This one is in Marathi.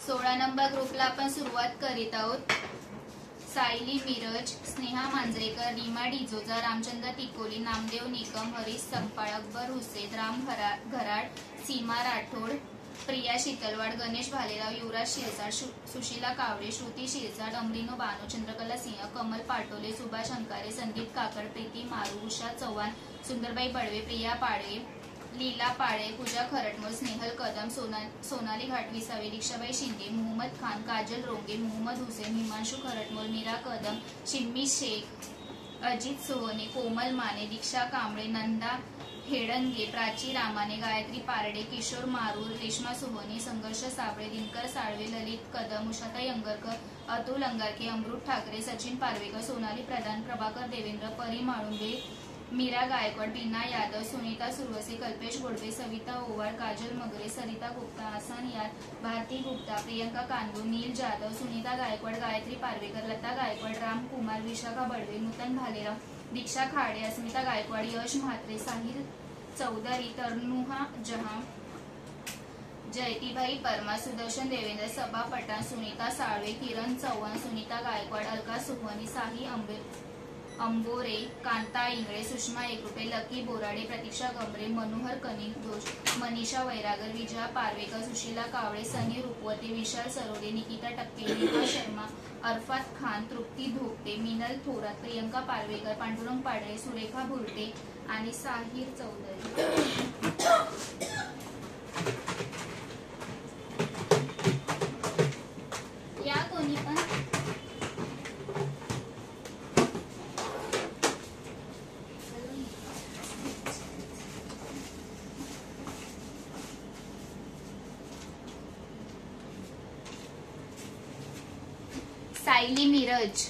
16 नंबर ग्रुपला आपण सुरुवात करीत आहोत। सायली मिरज, स्नेहा मांजरेकर, रीमा डिजोजा, रामचंद्र तिकोली, नामदेव निकम, हरीश संपाळ, अकबर हुसेन, राम घराड, सीमा राठोड, प्रिया शीतलवाड, गणेश भालेराव, युवराज शिरसाट, सुशीला कावडे, श्रुती शिरसाट, अमरीनो बानो, चंद्रकला सिंह, कमल पाटोले, सुभाष अंकारे, संदीप काकड, प्रीती मारू, उषा चव्हाण, सुंदरबाई बडवे, प्रिया पाडवे, लीला पाळे, पूजा खरटमोल, स्नेहल कदम, सोनाली घाटविसावे, दीक्षाबाई शिंदे, मोहम्मद खान, काजल रोंगे, मोहम्मद हुसेन, हिमांशु खरटमोल, मीरा कदम, शिम्मी शेख, अजित सोहने, कोमल माने, दीक्षा कांबळे, नंदा हेडंगे, प्राची रामाने, गायत्री पारडे, किशोर मारूर, रेश्मा सोहने, संघर्ष साबळे, दिनकर साळवे, ललित कदम, उषाताई अंगरकर, अतुल अंगारके, अमृत ठाकरे, सचिन पारवेकर, सोनाली प्रधान, प्रभाकर देवेंद्र, परी माळुंगे, मीरा गायकवाड, बीना यादव, सुनीता सुरवसे, कल्पेश गोडवे, सविता ओवाळ, काजल मगरे, सरिता गुप्ता, आसान यार, भारती गुप्ता, प्रियंका कांदू, नील जाधव, सुनीता गायकवाड, गायत्री पारवेकर, लता गायकवाड, राम कुमार, विशाखा बडवे, नूतन भालेराव, दीक्षा खाडे, अस्मिता गायकवाड, यश म्हात्रे, साहिल चौधरी, तनुहा जहां, जयतीभाई परमा, सुदर्शन देवेंद्र, सबा पठाण, सुनीता साळवे, किरण चव्हाण, सुनीता गायकवाड, अलका सोहनी, साही अंबोरे, कांता इंगळे, सुषमा एकरुपे, लकी बोराडे, प्रतीक्षा गमरे, मनोहर कनिक दोष, मनीषा वैरागर, विजया पारवेकर, सुशीला कावळे, सनी रुपवते, विशाल सरोदे, निकिता टक्के, नेहा शर्मा, अरफात खान, तृप्ती धोपटे, मिनल थोरात, प्रियंका पारवेकर, पांडुरंग पाडळे, सुरेखा भुरटे आणि साहिर चौधरी। या कोणी पण सायली मिरज,